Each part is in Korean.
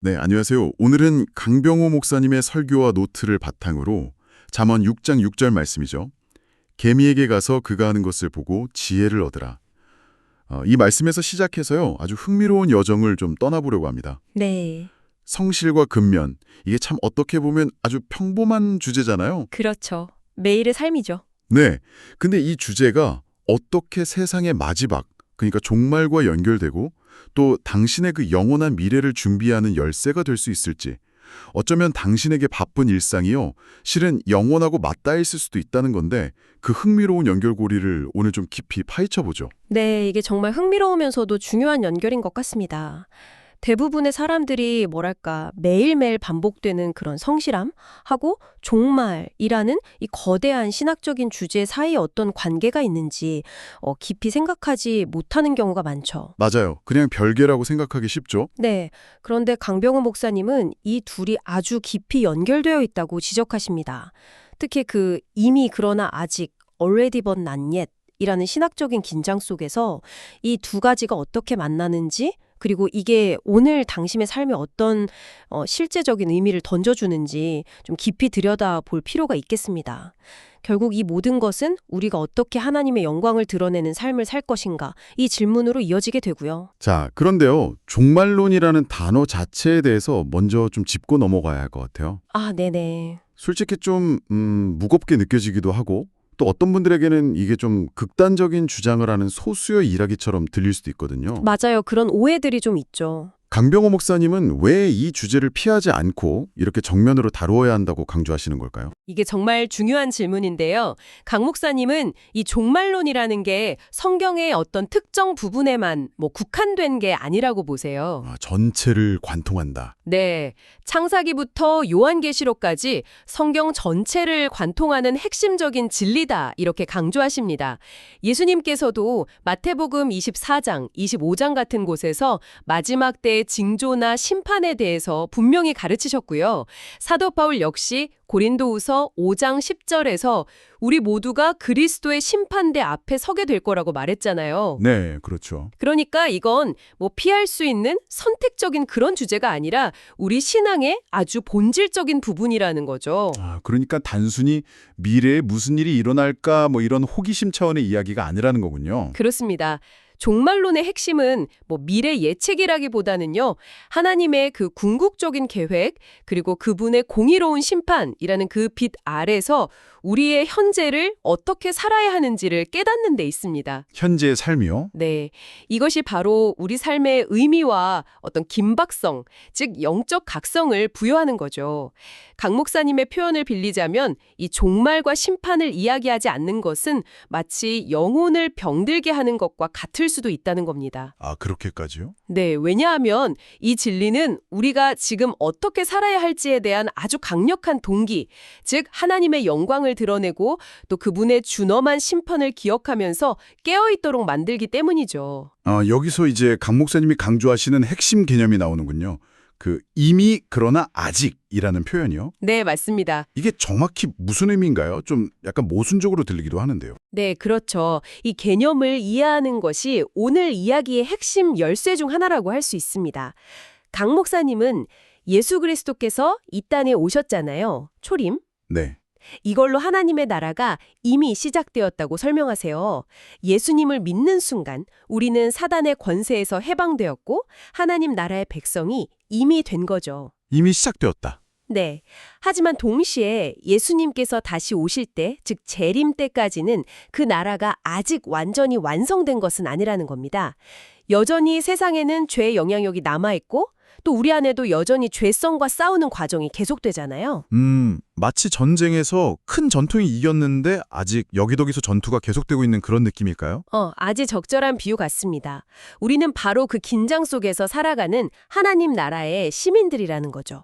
네, 안녕하세요. 오늘은 강병호 목사님의 설교와 노트를 바탕으로 잠언 6장 6절 말씀이죠. 개미에게 가서 그가 하는 것을 보고 지혜를 얻으라. 이 말씀에서 시작해서요. 아주 흥미로운 여정을 좀 떠나보려고 합니다. 네, 성실과 근면, 이게 참 어떻게 보면 아주 평범한 주제잖아요. 그렇죠. 매일의 삶이죠. 네, 근데 이 주제가 어떻게 세상의 마지막, 그러니까 종말과 연결되고 또 당신의 그 영원한 미래를 준비하는 열쇠가 될 수 있을지, 어쩌면 당신에게 바쁜 일상이요, 실은 영원하고 맞닿아 있을 수도 있다는 건데 그 흥미로운 연결고리를 오늘 좀 깊이 파헤쳐보죠. 네, 이게 정말 흥미로우면서도 중요한 연결인 것 같습니다. 대부분의 사람들이 뭐랄까 매일매일 반복되는 그런 성실함하고 종말이라는 이 거대한 신학적인 주제 사이에 어떤 관계가 있는지 깊이 생각하지 못하는 경우가 많죠. 맞아요. 그냥 별개라고 생각하기 쉽죠. 네, 그런데 강병우 목사님은 이 둘이 아주 깊이 연결되어 있다고 지적하십니다. 특히 그 이미 그러나 아직 already but not yet 이라는 신학적인 긴장 속에서 이 두 가지가 어떻게 만나는지 그리고 이게 오늘 당신의 삶에 어떤 실제적인 의미를 던져주는지 좀 깊이 들여다볼 필요가 있겠습니다. 결국 이 모든 것은 우리가 어떻게 하나님의 영광을 드러내는 삶을 살 것인가 이 질문으로 이어지게 되고요. 자, 그런데요. 종말론이라는 단어 자체에 대해서 먼저 좀 짚고 넘어가야 할 것 같아요. 아, 네네. 솔직히 좀 무겁게 느껴지기도 하고 또 어떤 분들에게는 이게 좀 극단적인 주장을 하는 소수의 이야기처럼 들릴 수도 있거든요. 맞아요. 그런 오해들이 좀 있죠. 강병호 목사님은 왜 이 주제를 피하지 않고 이렇게 정면으로 다루어야 한다고 강조하시는 걸까요? 이게 정말 중요한 질문인데요. 강 목사님은 이 종말론이라는 게 성경의 어떤 특정 부분에만 국한된 게 아니라고 보세요. 전체를 관통한다. 네, 창사기부터 요한계시록까지 성경 전체를 관통하는 핵심적인 진리다 이렇게 강조하십니다. 예수님께서도 마태복음 24장, 25장 같은 곳에서 마지막 때의 징조나 심판에 대해서 분명히 가르치셨고요. 사도 바울 역시 고린도후서 5장 10절에서 우리 모두가 그리스도의 심판대 앞에 서게 될 거라고 말했잖아요. 네, 그렇죠. 그러니까 이건 피할 수 있는 선택적인 그런 주제가 아니라 우리 신앙의 아주 본질적인 부분이라는 거죠. 그러니까 단순히 미래에 무슨 일이 일어날까 이런 호기심 차원의 이야기가 아니라는 거군요. 그렇습니다. 종말론의 핵심은 미래 예측이라기보다는요. 하나님의 그 궁극적인 계획 그리고 그분의 공의로운 심판이라는 그 빛 아래서 우리의 현재를 어떻게 살아야 하는지를 깨닫는 데 있습니다. 현재의 삶이요? 네, 이것이 바로 우리 삶의 의미와 어떤 긴박성, 즉 영적 각성을 부여하는 거죠. 강 목사님의 표현을 빌리자면 이 종말과 심판을 이야기하지 않는 것은 마치 영혼을 병들게 하는 것과 같을 수도 있다는 겁니다. 그렇게까지요? 네, 왜냐하면 이 진리는 우리가 지금 어떻게 살아야 할지에 대한 아주 강력한 동기, 즉 하나님의 영광을 드러내고 또 그분의 준엄한 심판을 기억하면서 깨어있도록 만들기 때문이죠. 여기서 이제 강 목사님이 강조하시는 핵심 개념이 나오는군요. 이미 그러나 아직이라는 표현이요. 네, 맞습니다. 이게 정확히 무슨 의미인가요? 좀 약간 모순적으로 들리기도 하는데요. 네, 그렇죠. 이 개념을 이해하는 것이 오늘 이야기의 핵심 열쇠 중 하나라고 할 수 있습니다. 강 목사님은 예수 그리스도께서 이 땅에 오셨잖아요. 초림. 네. 이걸로 하나님의 나라가 이미 시작되었다고 설명하세요. 예수님을 믿는 순간 우리는 사단의 권세에서 해방되었고 하나님 나라의 백성이 이미 된 거죠. 이미 시작되었다. 네. 하지만 동시에 예수님께서 다시 오실 때, 즉 재림 때까지는 그 나라가 아직 완전히 완성된 것은 아니라는 겁니다. 여전히 세상에는 죄의 영향력이 남아있고 또 우리 안에도 여전히 죄성과 싸우는 과정이 계속되잖아요. 마치 전쟁에서 큰 전통이 이겼는데 아직 여기저기서 전투가 계속되고 있는 그런 느낌일까요? 아주 적절한 비유 같습니다. 우리는 바로 그 긴장 속에서 살아가는 하나님 나라의 시민들이라는 거죠.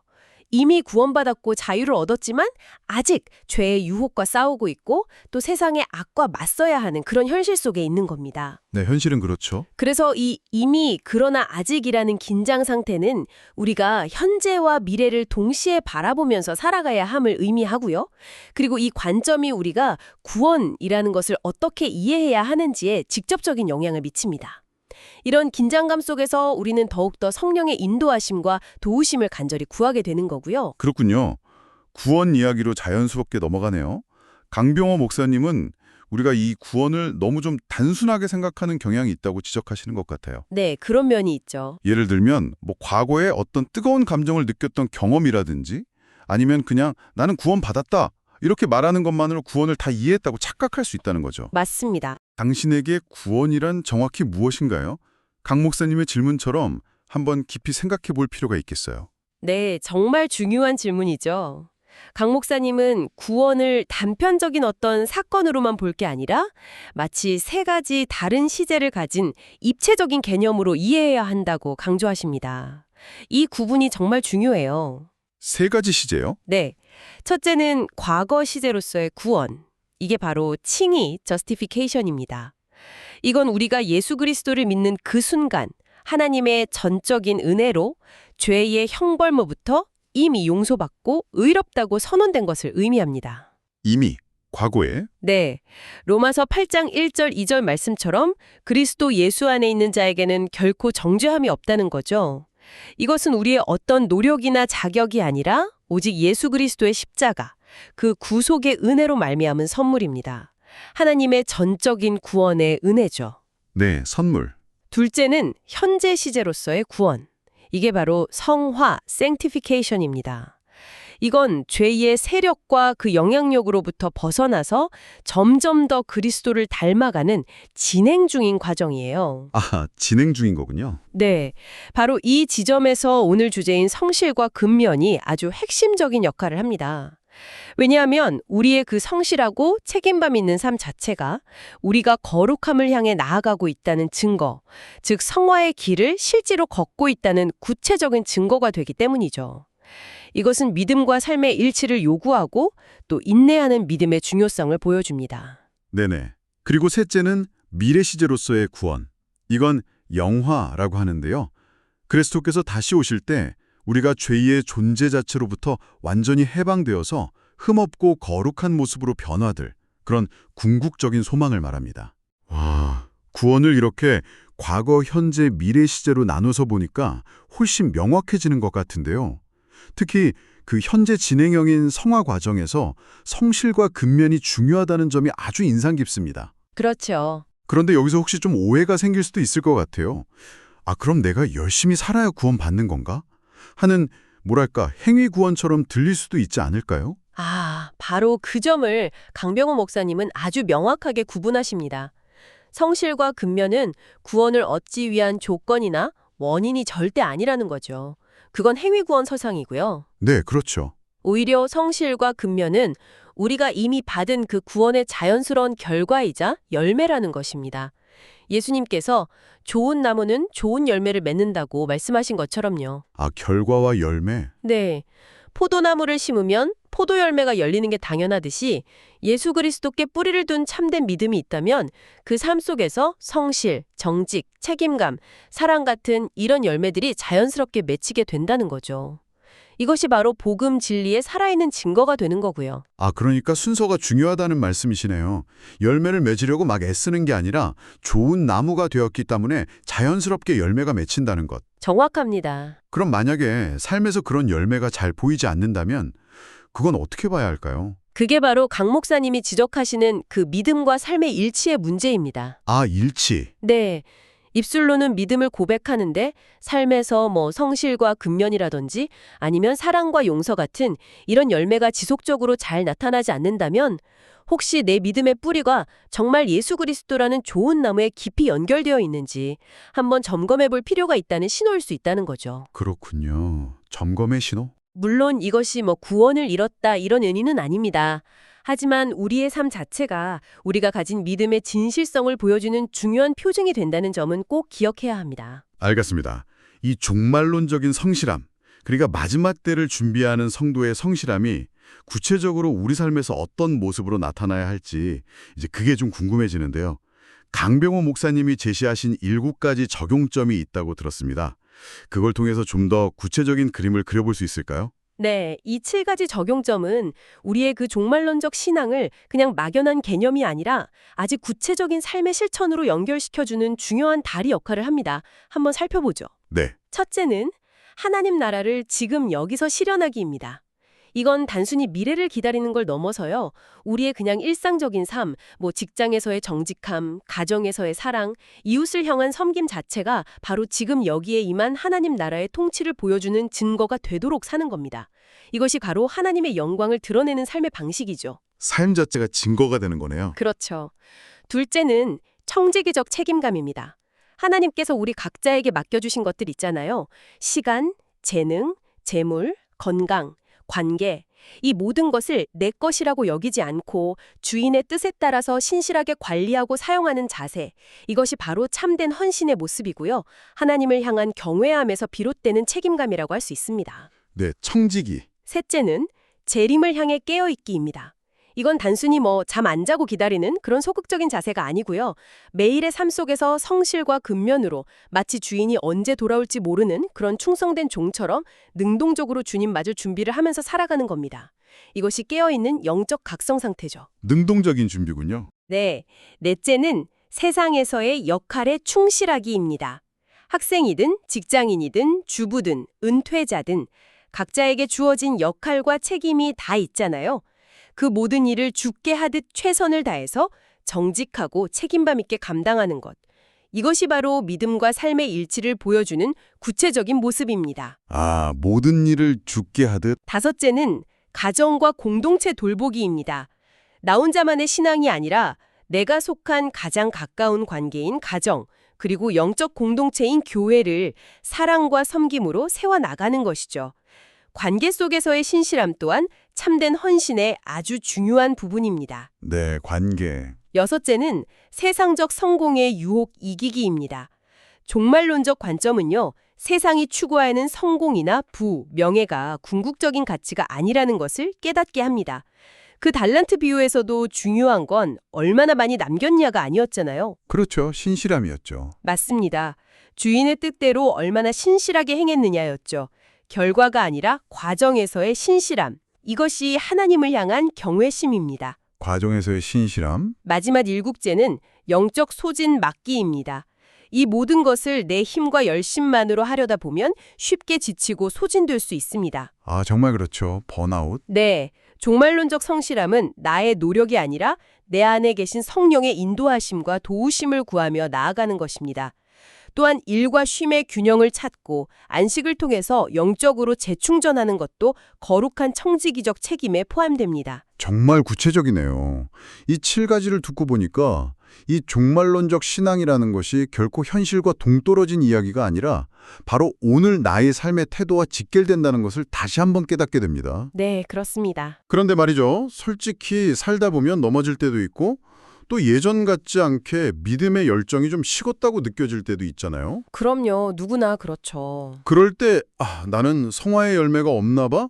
이미 구원받았고 자유를 얻었지만 아직 죄의 유혹과 싸우고 있고 또 세상의 악과 맞서야 하는 그런 현실 속에 있는 겁니다. 네, 현실은 그렇죠. 그래서 이 이미 그러나 아직이라는 긴장 상태는 우리가 현재와 미래를 동시에 바라보면서 살아가야 함을 의미하고요. 그리고 이 관점이 우리가 구원이라는 것을 어떻게 이해해야 하는지에 직접적인 영향을 미칩니다. 이런 긴장감 속에서 우리는 더욱더 성령의 인도하심과 도우심을 간절히 구하게 되는 거고요. 그렇군요. 구원 이야기로 자연스럽게 넘어가네요. 강병호 목사님은 우리가 이 구원을 너무 좀 단순하게 생각하는 경향이 있다고 지적하시는 것 같아요. 네, 그런 면이 있죠. 예를 들면 과거에 어떤 뜨거운 감정을 느꼈던 경험이라든지 아니면 그냥 나는 구원받았다 이렇게 말하는 것만으로 구원을 다 이해했다고 착각할 수 있다는 거죠. 맞습니다. 당신에게 구원이란 정확히 무엇인가요? 강 목사님의 질문처럼 한번 깊이 생각해 볼 필요가 있겠어요. 네, 정말 중요한 질문이죠. 강 목사님은 구원을 단편적인 어떤 사건으로만 볼 게 아니라 마치 세 가지 다른 시제를 가진 입체적인 개념으로 이해해야 한다고 강조하십니다. 이 구분이 정말 중요해요. 세 가지 시제요? 네. 첫째는 과거 시제로서의 구원. 이게 바로 칭의, justification입니다. 이건 우리가 예수 그리스도를 믿는 그 순간 하나님의 전적인 은혜로 죄의 형벌로부터 이미 용서받고 의롭다고 선언된 것을 의미합니다. 이미 과거에 네. 로마서 8장 1절 2절 말씀처럼 그리스도 예수 안에 있는 자에게는 결코 정죄함이 없다는 거죠. 이것은 우리의 어떤 노력이나 자격이 아니라 오직 예수 그리스도의 십자가, 그 구속의 은혜로 말미암은 선물입니다. 하나님의 전적인 구원의 은혜죠. 네, 선물. 둘째는 현재 시제로서의 구원. 이게 바로 성화, sanctification입니다. 이건 죄의 세력과 그 영향력으로부터 벗어나서 점점 더 그리스도를 닮아가는 진행 중인 과정이에요. 아, 진행 중인 거군요. 네, 바로 이 지점에서 오늘 주제인 성실과 근면이 아주 핵심적인 역할을 합니다. 왜냐하면 우리의 그 성실하고 책임감 있는 삶 자체가 우리가 거룩함을 향해 나아가고 있다는 증거, 즉 성화의 길을 실제로 걷고 있다는 구체적인 증거가 되기 때문이죠. 이것은 믿음과 삶의 일치를 요구하고 또 인내하는 믿음의 중요성을 보여줍니다. 네네. 그리고 셋째는 미래 시제로서의 구원. 이건 영화라고 하는데요. 그리스도께서 다시 오실 때 우리가 죄의 존재 자체로부터 완전히 해방되어서 흠없고 거룩한 모습으로 변화될 그런 궁극적인 소망을 말합니다. 와, 구원을 이렇게 과거, 현재, 미래 시제로 나눠서 보니까 훨씬 명확해지는 것 같은데요. 특히 그 현재 진행형인 성화 과정에서 성실과 근면이 중요하다는 점이 아주 인상 깊습니다. 그렇죠. 그런데 여기서 혹시 좀 오해가 생길 수도 있을 것 같아요. 아, 그럼 내가 열심히 살아야 구원받는 건가? 하는 행위 구원처럼 들릴 수도 있지 않을까요? 아, 바로 그 점을 강병호 목사님은 아주 명확하게 구분하십니다. 성실과 근면은 구원을 얻기 위한 조건이나 원인이 절대 아니라는 거죠. 그건 행위구원 서상이고요. 네, 그렇죠. 오히려 성실과 근면은 우리가 이미 받은 그 구원의 자연스러운 결과이자 열매라는 것입니다. 예수님께서 좋은 나무는 좋은 열매를 맺는다고 말씀하신 것처럼요. 아, 결과와 열매. 네. 포도나무를 심으면 포도 열매가 열리는 게 당연하듯이 예수 그리스도께 뿌리를 둔 참된 믿음이 있다면 그 삶 속에서 성실, 정직, 책임감, 사랑 같은 이런 열매들이 자연스럽게 맺히게 된다는 거죠. 이것이 바로 복음 진리의 살아있는 증거가 되는 거고요. 아, 그러니까 순서가 중요하다는 말씀이시네요. 열매를 맺으려고 막 애쓰는 게 아니라 좋은 나무가 되었기 때문에 자연스럽게 열매가 맺힌다는 것. 정확합니다. 그럼 만약에 삶에서 그런 열매가 잘 보이지 않는다면 그건 어떻게 봐야 할까요? 그게 바로 강 목사님이 지적하시는 그 믿음과 삶의 일치의 문제입니다. 아, 일치. 네. 입술로는 믿음을 고백하는데 삶에서 성실과 근면이라든지 아니면 사랑과 용서 같은 이런 열매가 지속적으로 잘 나타나지 않는다면 혹시 내 믿음의 뿌리가 정말 예수 그리스도라는 좋은 나무에 깊이 연결되어 있는지 한번 점검해 볼 필요가 있다는 신호일 수 있다는 거죠. 그렇군요. 점검의 신호? 물론 이것이 구원을 잃었다 이런 의미는 아닙니다. 하지만 우리의 삶 자체가 우리가 가진 믿음의 진실성을 보여주는 중요한 표징이 된다는 점은 꼭 기억해야 합니다. 알겠습니다. 이 종말론적인 성실함, 그러니까 마지막 때를 준비하는 성도의 성실함이 구체적으로 우리 삶에서 어떤 모습으로 나타나야 할지 이제 그게 좀 궁금해지는데요. 강병호 목사님이 제시하신 7가지 적용점이 있다고 들었습니다. 그걸 통해서 좀 더 구체적인 그림을 그려볼 수 있을까요? 네, 이 7가지 적용점은 우리의 그 종말론적 신앙을 그냥 막연한 개념이 아니라 아주 구체적인 삶의 실천으로 연결시켜주는 중요한 다리 역할을 합니다. 한번 살펴보죠. 네. 첫째는 하나님 나라를 지금 여기서 실현하기입니다. 이건 단순히 미래를 기다리는 걸 넘어서요. 우리의 그냥 일상적인 삶, 직장에서의 정직함, 가정에서의 사랑, 이웃을 향한 섬김 자체가 바로 지금 여기에 임한 하나님 나라의 통치를 보여주는 증거가 되도록 사는 겁니다. 이것이 바로 하나님의 영광을 드러내는 삶의 방식이죠. 삶 자체가 증거가 되는 거네요. 그렇죠. 둘째는 청지기적 책임감입니다. 하나님께서 우리 각자에게 맡겨주신 것들 있잖아요. 시간, 재능, 재물, 건강, 관계, 이 모든 것을 내 것이라고 여기지 않고 주인의 뜻에 따라서 신실하게 관리하고 사용하는 자세, 이것이 바로 참된 헌신의 모습이고요. 하나님을 향한 경외함에서 비롯되는 책임감이라고 할 수 있습니다. 네, 청지기. 셋째는 재림을 향해 깨어있기입니다. 이건 단순히 잠 안 자고 기다리는 그런 소극적인 자세가 아니고요. 매일의 삶 속에서 성실과 근면으로 마치 주인이 언제 돌아올지 모르는 그런 충성된 종처럼 능동적으로 주님 맞을 준비를 하면서 살아가는 겁니다. 이것이 깨어있는 영적 각성 상태죠. 능동적인 준비군요. 네, 넷째는 세상에서의 역할에 충실하기입니다. 학생이든 직장인이든 주부든 은퇴자든 각자에게 주어진 역할과 책임이 다 있잖아요. 그 모든 일을 주께 하듯 최선을 다해서 정직하고 책임감 있게 감당하는 것. 이것이 바로 믿음과 삶의 일치를 보여주는 구체적인 모습입니다. 아, 모든 일을 주께 하듯. 다섯째는 가정과 공동체 돌보기입니다. 나 혼자만의 신앙이 아니라 내가 속한 가장 가까운 관계인 가정, 그리고 영적 공동체인 교회를 사랑과 섬김으로 세워나가는 것이죠. 관계 속에서의 신실함 또한 참된 헌신의 아주 중요한 부분입니다. 네, 관계. 여섯째는 세상적 성공의 유혹 이기기입니다. 종말론적 관점은요, 세상이 추구하는 성공이나 부, 명예가 궁극적인 가치가 아니라는 것을 깨닫게 합니다. 그 달란트 비유에서도 중요한 건 얼마나 많이 남겼냐가 아니었잖아요. 그렇죠. 신실함이었죠. 맞습니다. 주인의 뜻대로 얼마나 신실하게 행했느냐였죠. 결과가 아니라 과정에서의 신실함. 이것이 하나님을 향한 경외심입니다. 과정에서의 신실함. 마지막 7제는 영적 소진 맡기입니다. 이 모든 것을 내 힘과 열심만으로 하려다 보면 쉽게 지치고 소진될 수 있습니다. 아, 정말 그렇죠. 번아웃. 네, 종말론적 성실함은 나의 노력이 아니라 내 안에 계신 성령의 인도하심과 도우심을 구하며 나아가는 것입니다. 또한 일과 쉼의 균형을 찾고 안식을 통해서 영적으로 재충전하는 것도 거룩한 청지기적 책임에 포함됩니다. 정말 구체적이네요. 이 7가지를 듣고 보니까 이 종말론적 신앙이라는 것이 결코 현실과 동떨어진 이야기가 아니라 바로 오늘 나의 삶의 태도와 직결된다는 것을 다시 한번 깨닫게 됩니다. 네, 그렇습니다. 그런데 말이죠. 솔직히 살다 보면 넘어질 때도 있고 또 예전 같지 않게 믿음의 열정이 좀 식었다고 느껴질 때도 있잖아요. 그럼요. 누구나 그렇죠. 그럴 때 나는 성화의 열매가 없나 봐?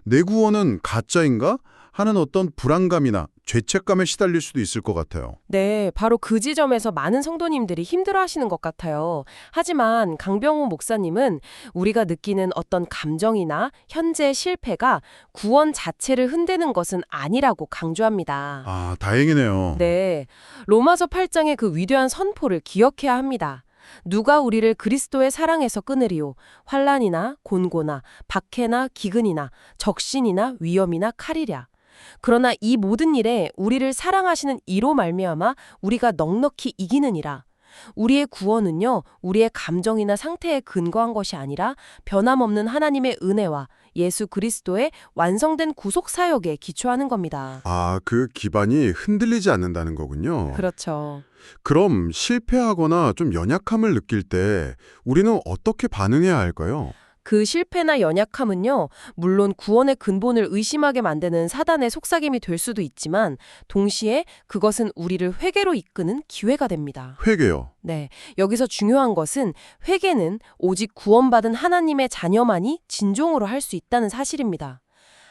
내 구원은 가짜인가? 하는 어떤 불안감이나 죄책감에 시달릴 수도 있을 것 같아요. 네, 바로 그 지점에서 많은 성도님들이 힘들어하시는 것 같아요. 하지만 강병호 목사님은 우리가 느끼는 어떤 감정이나 현재의 실패가 구원 자체를 흔드는 것은 아니라고 강조합니다. 아, 다행이네요. 네, 로마서 8장의 그 위대한 선포를 기억해야 합니다. 누가 우리를 그리스도의 사랑에서 끊으리요? 환난이나 곤고나 박해나 기근이나 적신이나 위험이나 칼이랴. 그러나 이 모든 일에 우리를 사랑하시는 이로 말미암아 우리가 넉넉히 이기느니라. 우리의 구원은요, 우리의 감정이나 상태에 근거한 것이 아니라 변함없는 하나님의 은혜와 예수 그리스도의 완성된 구속 사역에 기초하는 겁니다. 아, 그 기반이 흔들리지 않는다는 거군요. 그렇죠. 그럼 실패하거나 좀 연약함을 느낄 때 우리는 어떻게 반응해야 할까요? 그 실패나 연약함은요, 물론 구원의 근본을 의심하게 만드는 사단의 속삭임이 될 수도 있지만 동시에 그것은 우리를 회개로 이끄는 기회가 됩니다. 회개요. 네, 여기서 중요한 것은 회개는 오직 구원받은 하나님의 자녀만이 진종으로 할 수 있다는 사실입니다.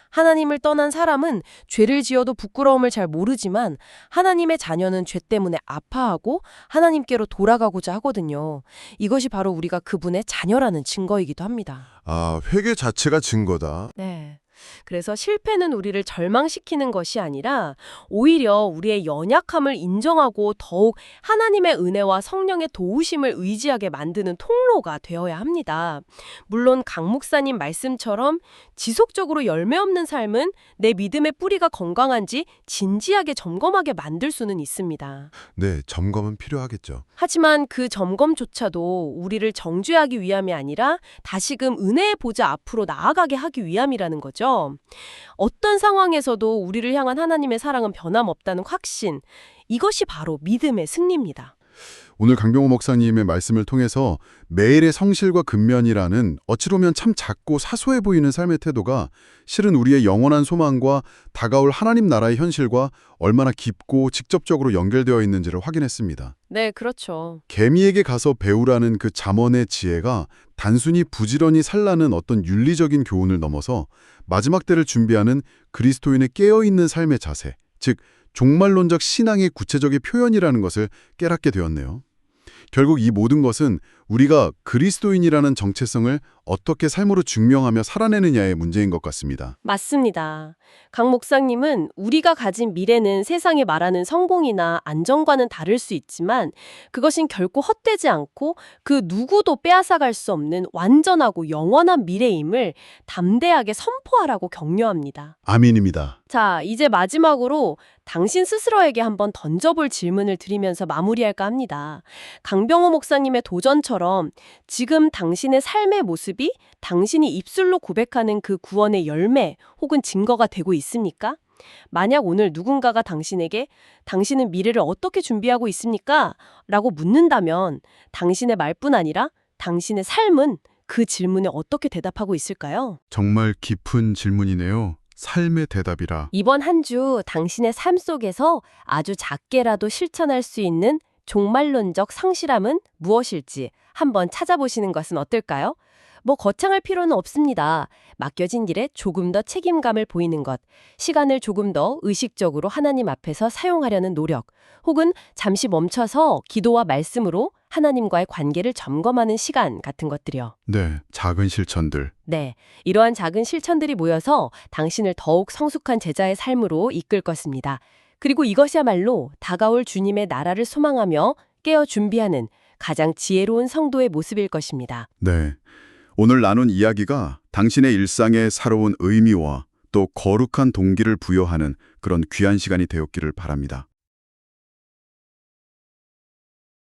하나님을 떠난 사람은 죄를 지어도 부끄러움을 잘 모르지만 하나님의 자녀는 죄 때문에 아파하고 하나님께로 돌아가고자 하거든요. 이것이 바로 우리가 그분의 자녀라는 증거이기도 합니다. 아, 회개 자체가 증거다. 네. 그래서 실패는 우리를 절망시키는 것이 아니라 오히려 우리의 연약함을 인정하고 더욱 하나님의 은혜와 성령의 도우심을 의지하게 만드는 통로가 되어야 합니다. 물론 강 목사님 말씀처럼 지속적으로 열매 없는 삶은 내 믿음의 뿌리가 건강한지 진지하게 점검하게 만들 수는 있습니다. 네, 점검은 필요하겠죠. 하지만 그 점검조차도 우리를 정죄하기 위함이 아니라 다시금 은혜의 보좌 앞으로 나아가게 하기 위함이라는 거죠. 어떤 상황에서도 우리를 향한 하나님의 사랑은 변함없다는 확신, 이것이 바로 믿음의 승리입니다. 오늘 강병호 목사님의 말씀을 통해서 매일의 성실과 근면이라는 어찌 보면 참 작고 사소해 보이는 삶의 태도가 실은 우리의 영원한 소망과 다가올 하나님 나라의 현실과 얼마나 깊고 직접적으로 연결되어 있는지를 확인했습니다. 네, 그렇죠. 개미에게 가서 배우라는 그 잠언의 지혜가 단순히 부지런히 살라는 어떤 윤리적인 교훈을 넘어서 마지막 때를 준비하는 그리스도인의 깨어있는 삶의 자세, 즉 종말론적 신앙의 구체적인 표현이라는 것을 깨닫게 되었네요. 결국 이 모든 것은 우리가 그리스도인이라는 정체성을 어떻게 삶으로 증명하며 살아내느냐의 문제인 것 같습니다. 맞습니다. 강 목사님은 우리가 가진 미래는 세상이 말하는 성공이나 안정과는 다를 수 있지만 그것은 결코 헛되지 않고 그 누구도 빼앗아갈 수 없는 완전하고 영원한 미래임을 담대하게 선포하라고 격려합니다. 아멘입니다. 자, 이제 마지막으로 당신 스스로에게 한번 던져볼 질문을 드리면서 마무리할까 합니다. 강병호 목사님의 도전처럼 지금 당신의 삶의 모습이 당신이 입술로 고백하는 그 구원의 열매 혹은 증거가 되고 있습니까? 만약 오늘 누군가가 당신에게 당신은 미래를 어떻게 준비하고 있습니까? 라고 묻는다면 당신의 말뿐 아니라 당신의 삶은 그 질문에 어떻게 대답하고 있을까요? 정말 깊은 질문이네요. 삶의 대답이라. 이번 한 주 당신의 삶 속에서 아주 작게라도 실천할 수 있는 종말론적 성실함은 무엇일지 한번 찾아보시는 것은 어떨까요? 뭐 거창할 필요는 없습니다. 맡겨진 일에 조금 더 책임감을 보이는 것, 시간을 조금 더 의식적으로 하나님 앞에서 사용하려는 노력, 혹은 잠시 멈춰서 기도와 말씀으로 하나님과의 관계를 점검하는 시간 같은 것들이요. 네, 작은 실천들. 네, 이러한 작은 실천들이 모여서 당신을 더욱 성숙한 제자의 삶으로 이끌 것입니다. 그리고 이것이야말로 다가올 주님의 나라를 소망하며 깨어 준비하는 가장 지혜로운 성도의 모습일 것입니다. 네. 오늘 나눈 이야기가 당신의 일상에 살아온 의미와 또 거룩한 동기를 부여하는 그런 귀한 시간이 되었기를 바랍니다.